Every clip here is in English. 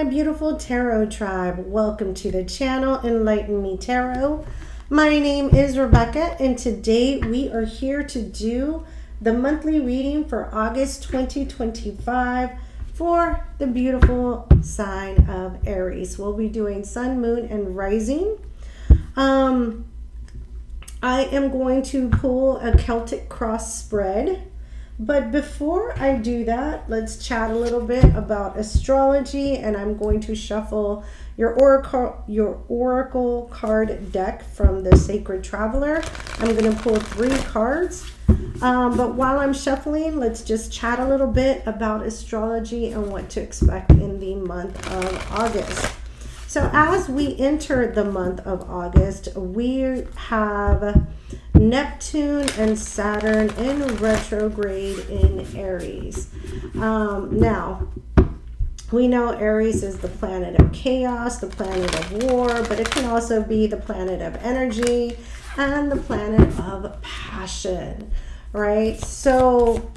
my beautiful tarot tribe? Welcome to the channel Enlighten Me Tarot. My name is Rebecca, and today we are here to do the monthly reading for August 2025 for the beautiful sign of Aries. We'll be doing sun, moon, and rising. I am going to pull a Celtic cross spread. But before I do that, let's chat a little bit about astrology, and I'm going to shuffle your oracle card deck from the Sacred Traveler. I'm going to pull 3 cards. But while I'm shuffling, let's just chat a little bit about astrology and what to expect in the month of August. So as we enter the month of August, we have Neptune and Saturn in retrograde in Aries. Now, we know Aries is the planet of chaos, the planet of war, but it can also be the planet of energy and the planet of passion, right? So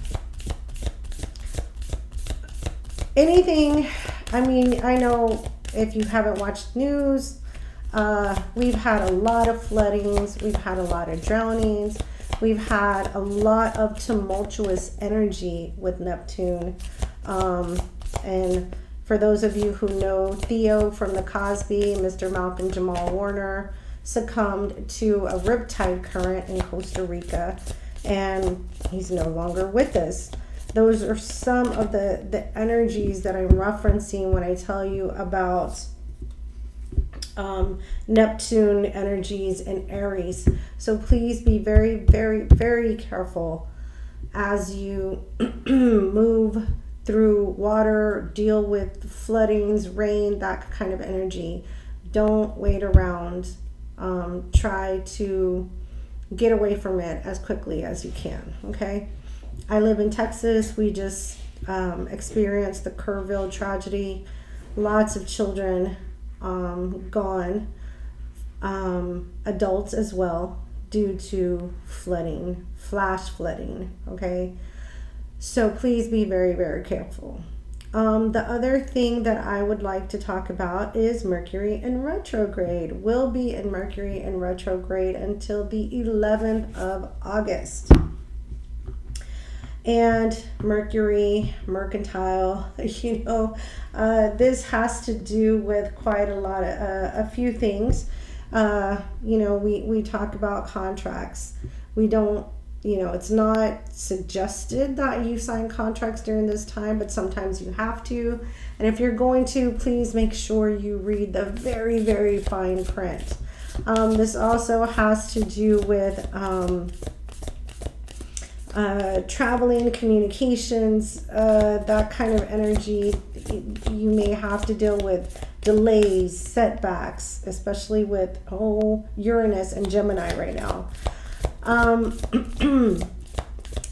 anything, I know if you haven't watched news, we've had a lot of floodings, we've had a lot of drownings, we've had a lot of tumultuous energy with Neptune. And for those of you who know Theo from the Cosby, Mr. Malcolm Jamal Warner succumbed to a riptide current in Costa Rica, and he's no longer with us. Those are some of the energies that I'm referencing when I tell you about Neptune energies in Aries. So please be very, very, very careful as you move through water, deal with floodings, rain, that kind of energy. Don't wait around. Try to get away from it as quickly as you can, okay? I live in Texas. We just experienced the Kerrville tragedy. Lots of children gone, adults as well, due to flooding, flash flooding, okay? So please be very, very careful. The other thing that I would like to talk about is Mercury in retrograde. We'll be in Mercury in retrograde until the 11th of August. And Mercury, mercantile, this has to do with quite a lot of, a few things. We talk about contracts. We don't, it's not suggested that you sign contracts during this time, but sometimes you have to. And if you're going to, please make sure you read the very, very fine print. This also has to do with traveling, communications, that kind of energy. You may have to deal with delays, setbacks, especially with Uranus and Gemini right now.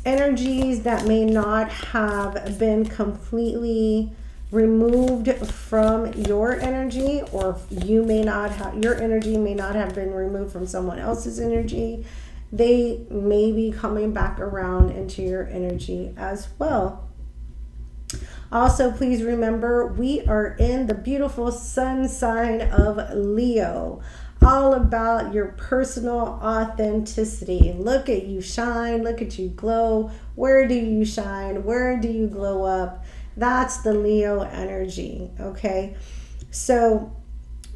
Energies that may not have been completely removed from your energy, or you may not have, your energy may not have been removed from someone else's energy. They may be coming back around into your energy as well. Also, please remember, we are in the beautiful sun sign of Leo. All about your personal authenticity. Look at you shine. Look at you glow. Where do you shine? Where do you glow up? That's the Leo energy, okay? So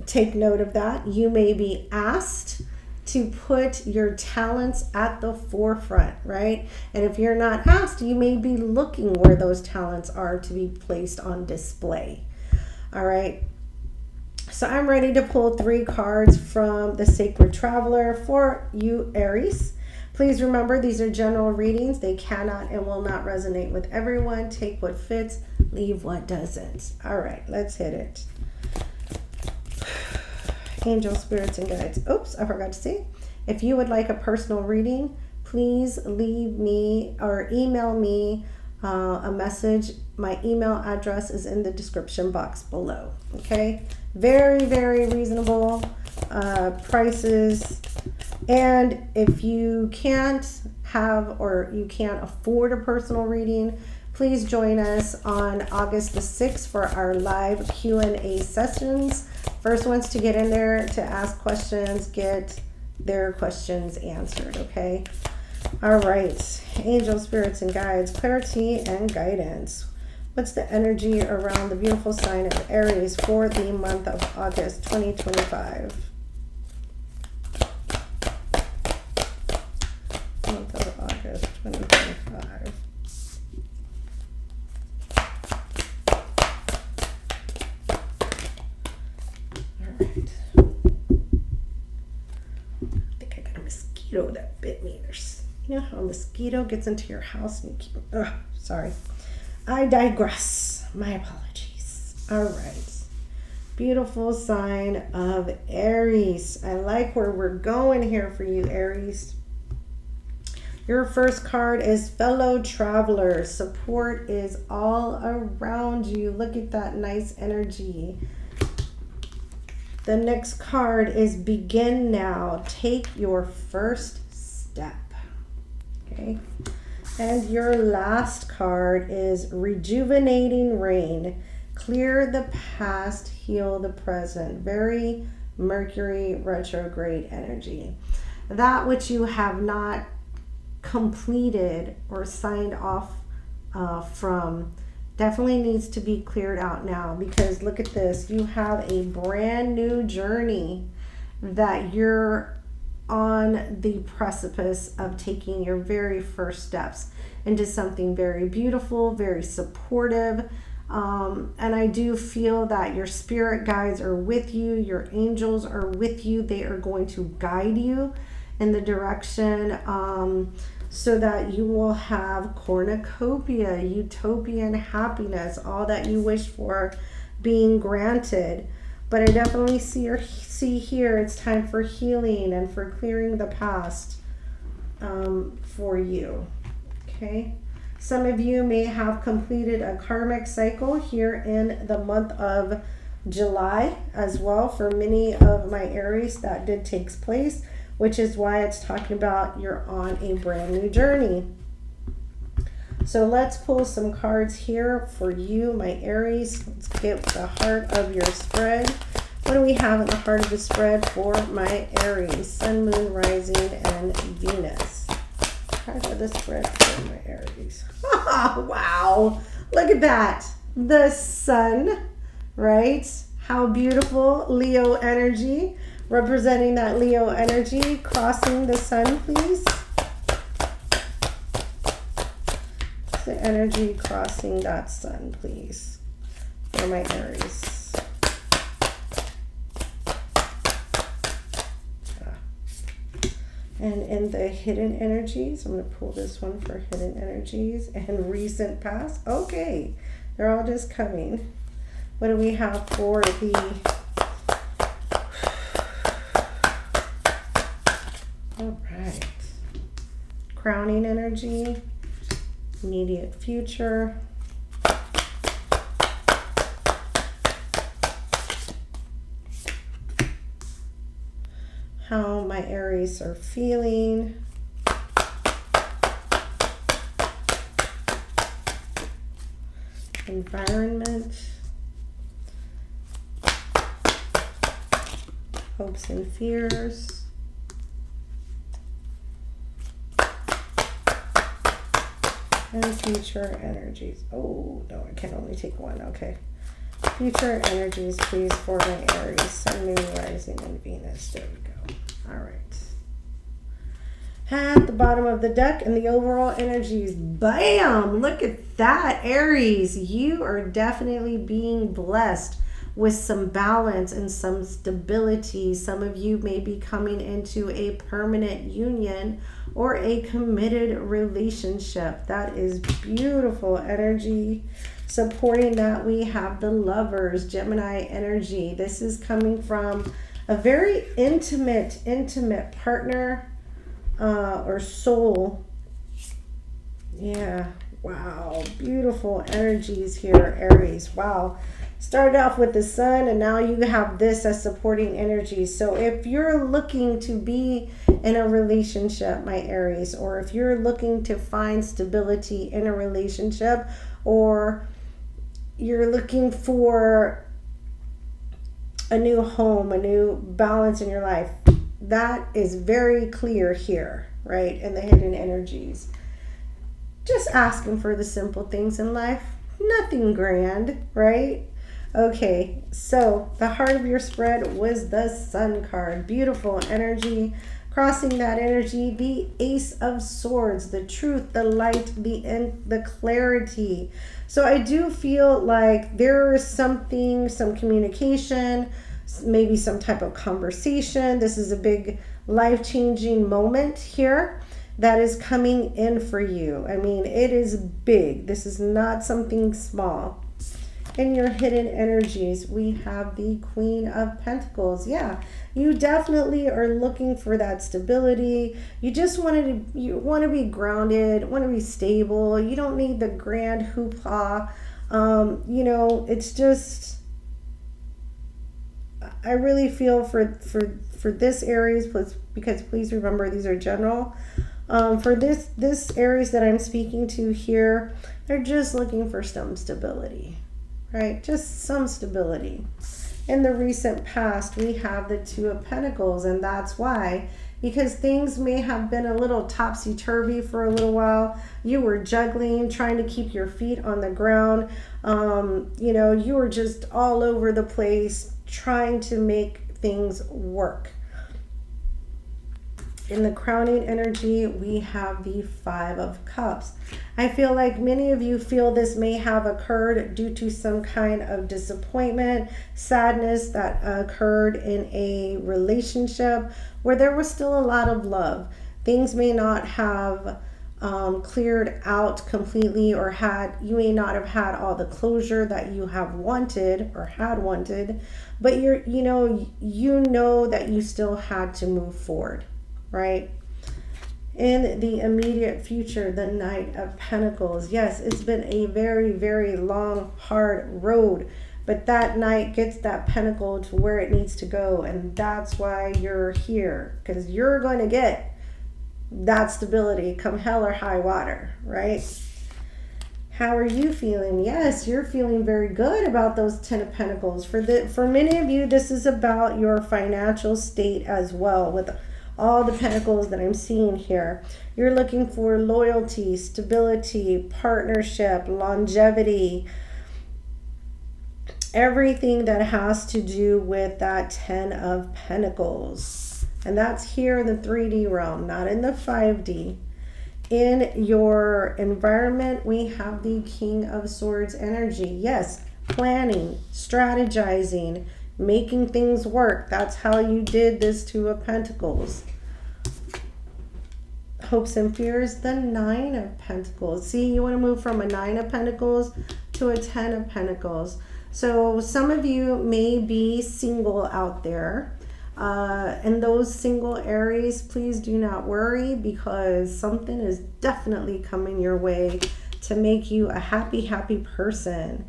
take note of that. You may be asked to put your talents at the forefront, right? And if you're not asked, you may be looking where those talents are to be placed on display. All right. So I'm ready to pull 3 cards from the Sacred Traveler for you, Aries. Please remember, these are general readings. They cannot and will not resonate with everyone. Take what fits, leave what doesn't. All right, let's hit it. Angel, spirits, and guides. Oops, I forgot to say. If you would like a personal reading, please leave me or email me a message. My email address is in the description box below. Okay, very, very reasonable prices. And if you can't have or you can't afford a personal reading, Please join us on August the 6th for our live Q&A sessions. First ones to get in there to ask questions, get their questions answered, okay? All right, angel spirits and guides, clarity and guidance. What's the energy around the beautiful sign of Aries for the month of August 2025? Month of August 2025. All right. I think I got a mosquito that bit me. You know how a mosquito gets into your house and you keep... Ugh, sorry. I digress. My apologies. All right. Beautiful sign of Aries. I like where we're going here for you, Aries. Your first card is fellow traveler. Support is all around you. Look at that nice energy. The next card is begin now. Take your first step. Okay. And your last card is rejuvenating rain. Clear the past, heal the present. Very Mercury retrograde energy. That which you have not completed or signed off from definitely needs to be cleared out now, because look at this. You have a brand new journey that you're on the precipice of taking your very first steps into something very beautiful, very supportive. And I do feel that your spirit guides are with you. Your angels are with you. They are going to guide you in the direction so that you will have cornucopia, utopian happiness, all that you wish for being granted. But I definitely see here it's time for healing and for clearing the past for you. Okay. Some of you may have completed a karmic cycle here in the month of July as well. For many of my Aries, that did take place, which is why it's talking about you're on a brand new journey. So let's pull some cards here for you, my Aries. Let's get the heart of your spread. What do we have in the heart of the spread for my Aries? Sun, Moon, Rising, and Venus. Heart of the spread for my Aries. Wow. Look at that. The Sun, right? How beautiful. Leo energy. Representing that Leo energy. Crossing the Sun, please. The energy crossing that Sun, please, for my Aries. And in the hidden energies, I'm going to pull this one for hidden energies and recent past. Okay, they're all just coming. What do we have for the... All right. Crowning energy. Immediate future. How my Aries are feeling. Environment. Hopes and fears. And future energies. Oh, no, I can only take one. Okay. Future energies, please, for my Aries. Sun, Moon, Rising, and Venus. There we go. All right. At the bottom of the deck and the overall energies. Bam! Look at that, Aries. You are definitely being blessed with some balance and some stability. Some of you may be coming into a permanent union or a committed relationship. That is beautiful energy. Supporting that, we have the Lovers, Gemini energy. This is coming from a very intimate partner or soul. Yeah, wow, beautiful energies here, Aries. Wow, started off with the sun, and now you have this as supporting energy. So if you're looking to be in a relationship, my Aries, or if you're looking to find stability in a relationship, or you're looking for a new home, a new balance in your life, that is very clear here, right? In the hidden energies. Just asking for the simple things in life. Nothing grand, right? Okay, so the heart of your spread was the Sun card. Beautiful energy. Crossing that energy, the Ace of Swords, the truth, the light, the clarity. So I do feel like there is something, some communication, maybe some type of conversation. This is a big life-changing moment here that is coming in for you. I mean, it is big. This is not something small. In your hidden energies, we have the Queen of Pentacles. Yeah, you definitely are looking for that stability. You just you want to be grounded, want to be stable. You don't need the grand hoopla. You know, it's just, I really feel for this Aries, because please remember these are general. For this Aries that I'm speaking to here, they're just looking for some stability. Right, just some stability. In the recent past, we have the Two of Pentacles, and that's why, because things may have been a little topsy-turvy for a little while. You were juggling, trying to keep your feet on the ground. You know, you were just all over the place, trying to make things work. In the crowning energy, we have the Five of Cups. I feel like many of you feel this may have occurred due to some kind of disappointment, sadness that occurred in a relationship where there was still a lot of love. Things may not have cleared out completely, or you may not have had all the closure that you have wanted or had wanted, but you know that you still had to move forward. Right? In the immediate future, the Knight of Pentacles. Yes, it's been a very, very long, hard road, but that Knight gets that pentacle to where it needs to go, and that's why you're here, because you're going to get that stability come hell or high water, right? How are you feeling? Yes, you're feeling very good about those Ten of Pentacles. For many of you, this is about your financial state as well, with all the pentacles that I'm seeing here. You're looking for loyalty, stability, partnership, longevity, everything that has to do with that Ten of Pentacles. And that's here in the 3D realm, not in the 5D. In your environment, we have the King of Swords energy. Yes, planning, strategizing, making things work. That's how you did this Two of Pentacles. Hopes and fears, the Nine of Pentacles. See, you want to move from a Nine of Pentacles to a 10 of Pentacles. So some of you may be single out there. And those single Aries, please do not worry, because something is definitely coming your way to make you a happy, happy person.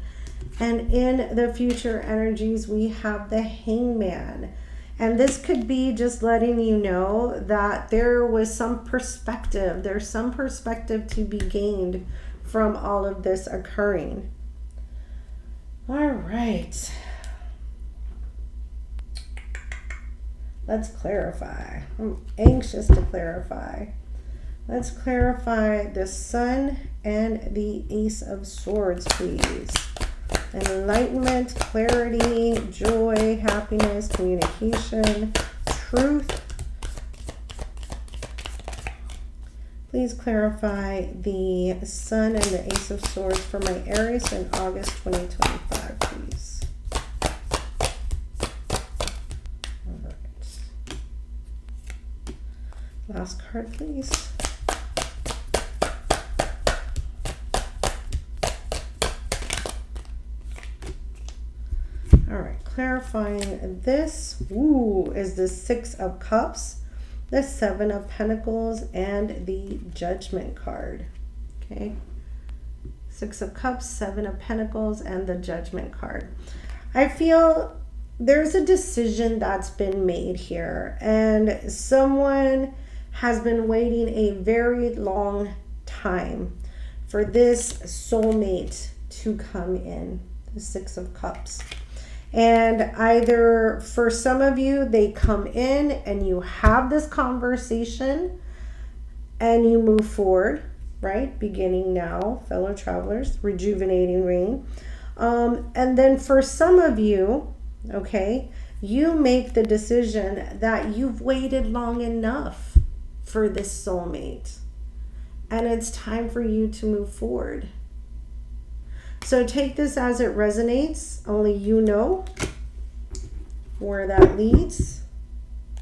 And in the future energies, we have the Hangman. And this could be just letting you know that there was some perspective. There's some perspective to be gained from all of this occurring. All right. Let's clarify. I'm anxious to clarify. Let's clarify the Sun and the Ace of Swords, please. Enlightenment, clarity, joy, happiness, communication, truth. Please clarify the Sun and the Ace of Swords for my Aries in August 2025, please. All right. Last card, please. All right, clarifying this, is the Six of Cups, the Seven of Pentacles, and the Judgment card. Okay, Six of Cups, Seven of Pentacles, and the Judgment card. I feel there's a decision that's been made here, and someone has been waiting a very long time for this soulmate to come in. The Six of Cups. And either for some of you, they come in and you have this conversation and you move forward, right? Beginning now, fellow travelers, rejuvenating rain. And then for some of you, okay, you make the decision that you've waited long enough for this soulmate. And it's time for you to move forward. So take this as it resonates. Only you know where that leads.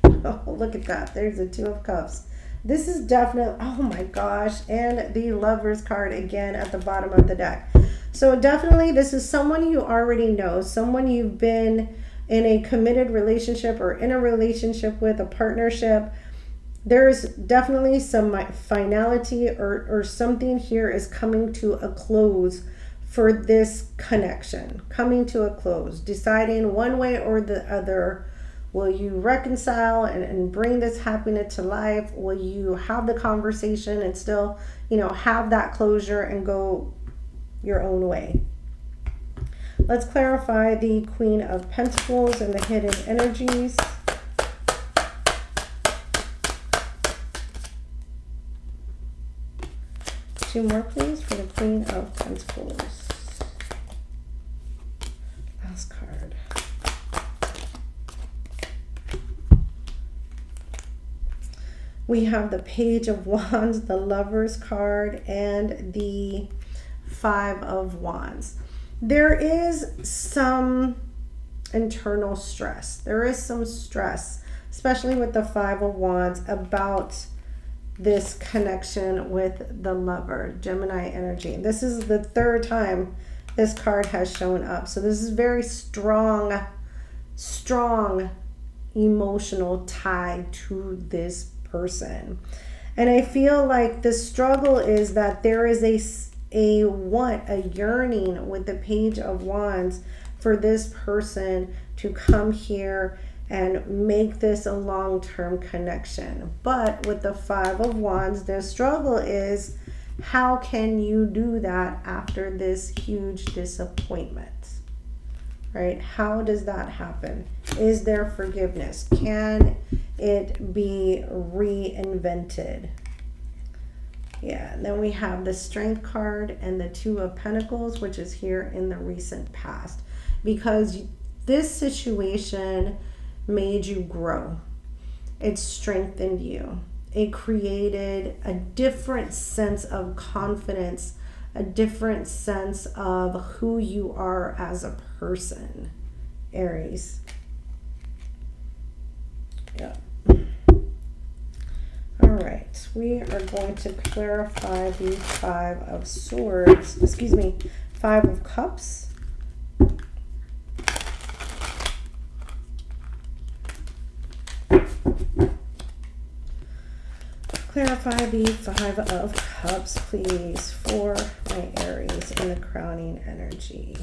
Oh, look at that. There's the Two of Cups. This is definitely, oh my gosh. And the Lovers card again at the bottom of the deck. So definitely this is someone you already know. Someone you've been in a committed relationship or in a relationship with, a partnership. There's definitely some finality or something here is coming to a close for this connection, coming to a close, deciding one way or the other. Will you reconcile and bring this happiness to life? Will you have the conversation and still, you know, have that closure and go your own way? Let's clarify the Queen of Pentacles and the hidden energies. Two more, please, for the Queen of Pentacles. Last card. We have the Page of Wands, the Lovers card, and the Five of Wands. There is some internal stress. There is some stress, especially with the Five of Wands, about this connection with the lover, Gemini energy. This is the third time this card has shown up. So this is very strong emotional tie to this person. And I feel like the struggle is that there is a yearning with the Page of Wands for this person to come here and make this a long-term connection. But with the Five of Wands, the struggle is, how can you do that after this huge disappointment? Right? How does that happen? Is there forgiveness? Can it be reinvented? Yeah, and then we have the Strength card and the Two of Pentacles, which is here in the recent past. Because this situation made you grow. It strengthened you. It created a different sense of confidence, a different sense of who you are as a person, Aries. Yeah. All right, we are going to clarify the Five of Swords, Five of Cups. Clarify the Five of Cups, please, for my Aries in the crowning energy.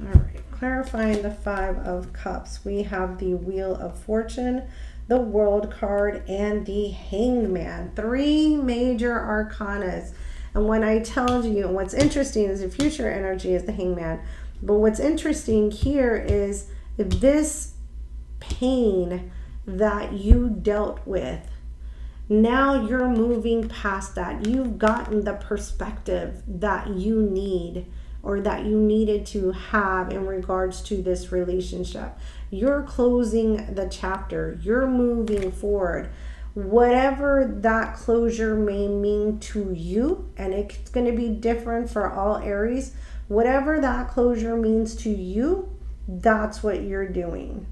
All right, clarifying the Five of Cups, we have the Wheel of Fortune, the World card, and the Hanged Man. Three major arcanas. And when I tell you, what's interesting is the future energy is the Hanged Man. But what's interesting here is this pain that you dealt with, now you're moving past that. You've gotten the perspective that you need, or that you needed to have in regards to this relationship. You're closing the chapter. You're moving forward. Whatever that closure may mean to you, and it's going to be different for all Aries, whatever that closure means to you, that's what you're doing.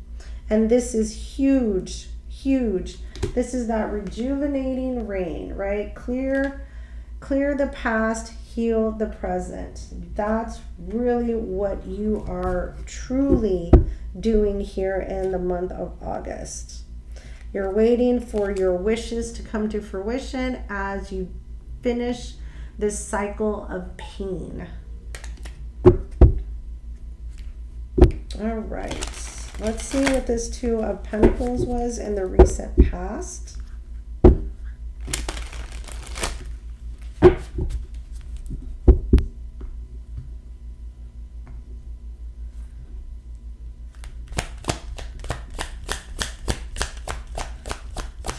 And this is huge, huge. This is that rejuvenating rain, right? Clear Clear the past, heal the present. That's really what you are truly doing here in the month of August. You're waiting for your wishes to come to fruition as you finish this cycle of pain. All right. Let's see what this Two of Pentacles was in the recent past.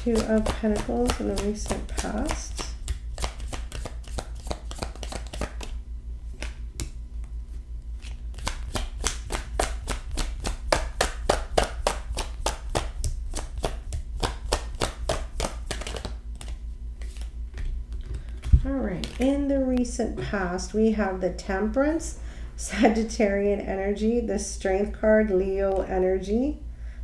Two of Pentacles in the recent past. All right, in the recent past, we have the Temperance, Sagittarian energy, the Strength card, Leo energy.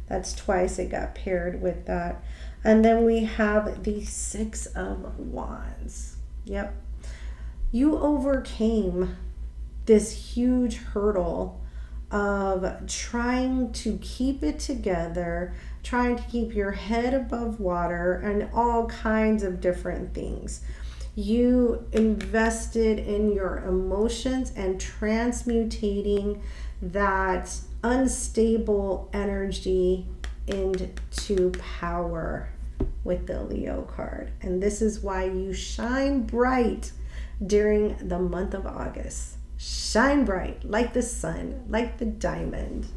That's twice it got paired with that. And then we have the Six of Wands. Yep. You overcame this huge hurdle of trying to keep it together, trying to keep your head above water, and all kinds of different things. You invested in your emotions and transmutating that unstable energy into power with the Leo card. And this is why you shine bright during the month of August. Shine bright like the sun, like the diamond.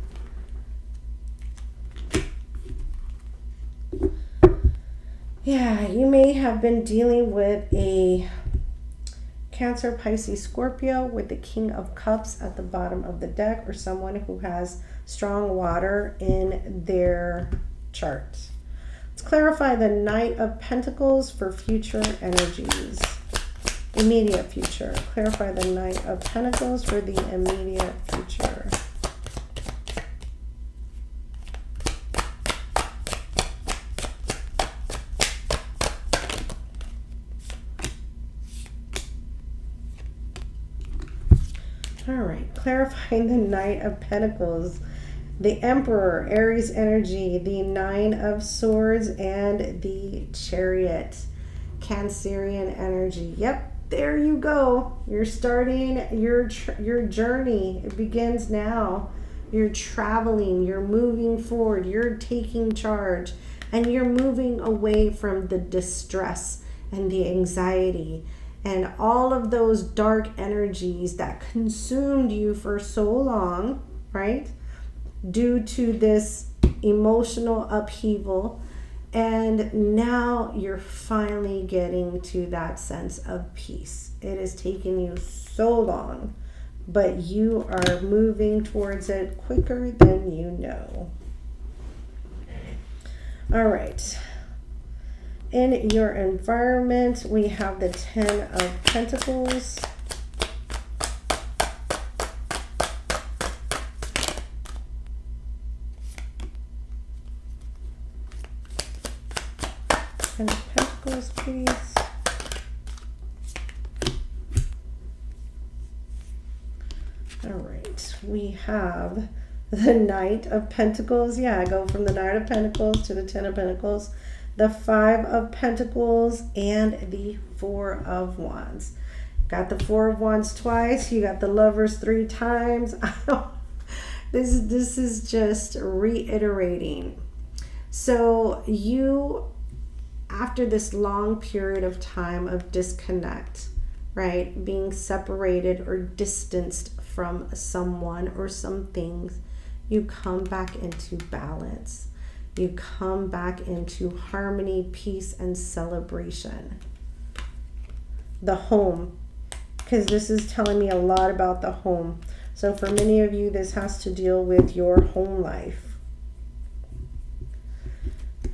Yeah, you may have been dealing with a Cancer, Pisces, Scorpio with the King of Cups at the bottom of the deck, or someone who has strong water in their chart. Let's clarify the Knight of Pentacles for future energies. Immediate future. Clarify the Knight of Pentacles for the immediate future. All right, clarifying the Knight of Pentacles, the Emperor, Aries energy, the Nine of Swords, and the Chariot, Cancerian energy. Yep, there you go. You're starting your journey. It begins now. You're traveling, you're moving forward, you're taking charge, and you're moving away from the distress and the anxiety and all of those dark energies that consumed you for so long, right? Due to this emotional upheaval. And now you're finally getting to that sense of peace. It has taken you so long, but you are moving towards it quicker than you know. All right. In your environment, we have the Ten of Pentacles. Ten of Pentacles, please. All right, we have the Knight of Pentacles. Yeah, I go from the Knight of Pentacles to the Ten of Pentacles, the Five of Pentacles, and the Four of Wands. Got the Four of Wands twice. You got the Lovers 3 times. This is just reiterating. So you, after this long period of time of disconnect, right, being separated or distanced from someone or some things, you come back into balance. You come back into harmony, peace, and celebration. The home, because this is telling me a lot about the home. So for many of you, this has to deal with your home life.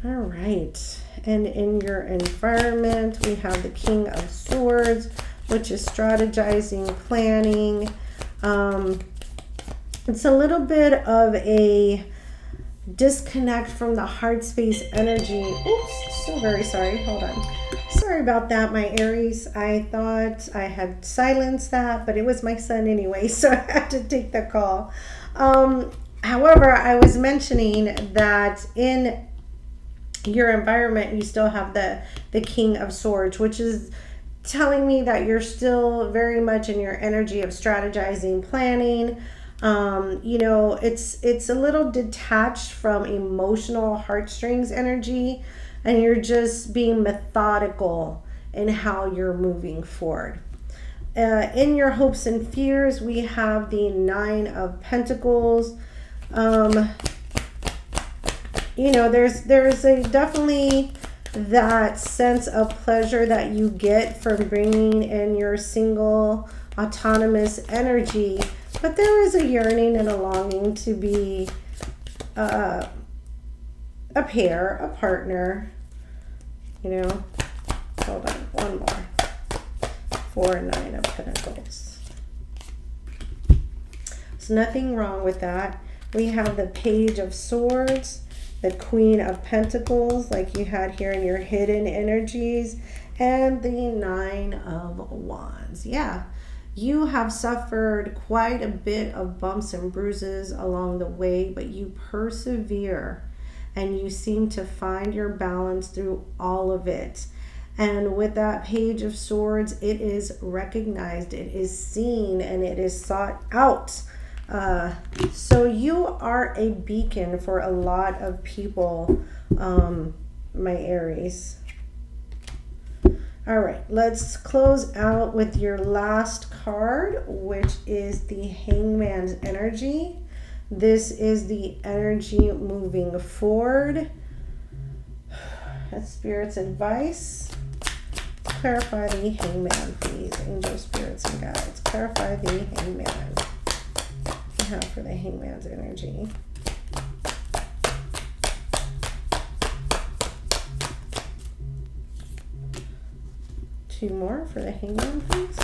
All right. And in your environment, we have the King of Swords, which is strategizing, planning. It's a little bit of a disconnect from the heart space energy. Oops, so very sorry. Hold on. So sorry about that, my Aries. I thought I had silenced that, but it was my son anyway, so I had to take the call. However, I was mentioning that in your environment, you still have the King of Swords, which is telling me that you're still very much in your energy of strategizing, planning. You know, it's a little detached from emotional heartstrings energy, and you're just being methodical in how you're moving forward. In your hopes and fears, we have the Nine of Pentacles. You know, there's a definitely that sense of pleasure that you get from bringing in your single autonomous energy, but there is a yearning and a longing to be a pair, a partner, you know. Hold on, one more. 4 and 9 of Pentacles. There's nothing wrong with that. We have the Page of Swords, the Queen of Pentacles, like you had here in your hidden energies, and the Nine of Wands. Yeah, you have suffered quite a bit of bumps and bruises along the way, but you persevere and you seem to find your balance through all of it. And with that Page of Swords, it is recognized, it is seen, and it is sought out. So you are a beacon for a lot of people, my Aries. All right, let's close out with your last card, which is the Hangman's energy. This is the energy moving forward. That's Spirit's advice. Clarify the Hangman, please. Angel, spirits, and guides. Clarify the Hangman. Have for the Hangman's energy. Two more for the Hangman, please.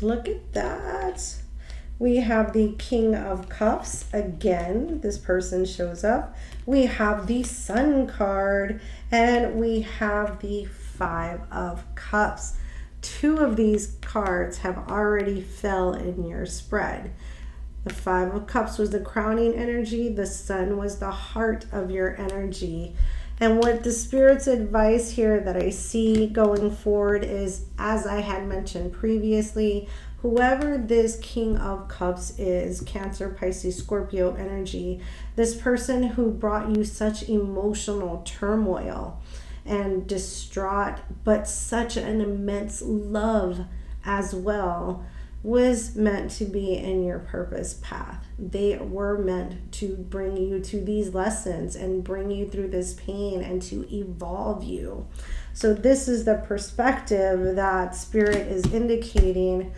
Look at that. We have the King of Cups. Again, this person shows up. We have the Sun card, and we have the Five of Cups. Two of these cards have already fell in your spread. The Five of Cups was the crowning energy. The Sun was the heart of your energy. And what the Spirit's advice here that I see going forward is, as I had mentioned previously, whoever this King of Cups is, Cancer, Pisces, Scorpio energy, this person who brought you such emotional turmoil and distraught, but such an immense love as well, was meant to be in your purpose path. They were meant to bring you to these lessons and bring you through this pain and to evolve you. So this is the perspective that Spirit is indicating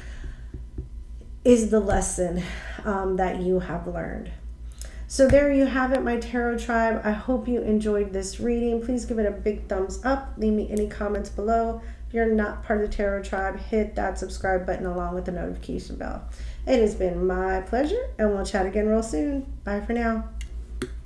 is the lesson that you have learned. So there you have it, my tarot tribe. I hope you enjoyed this reading. Please give it a big thumbs up. Leave me any comments below. If you're not part of the tarot tribe, hit that subscribe button along with the notification bell. It has been my pleasure, and we'll chat again real soon. Bye for now.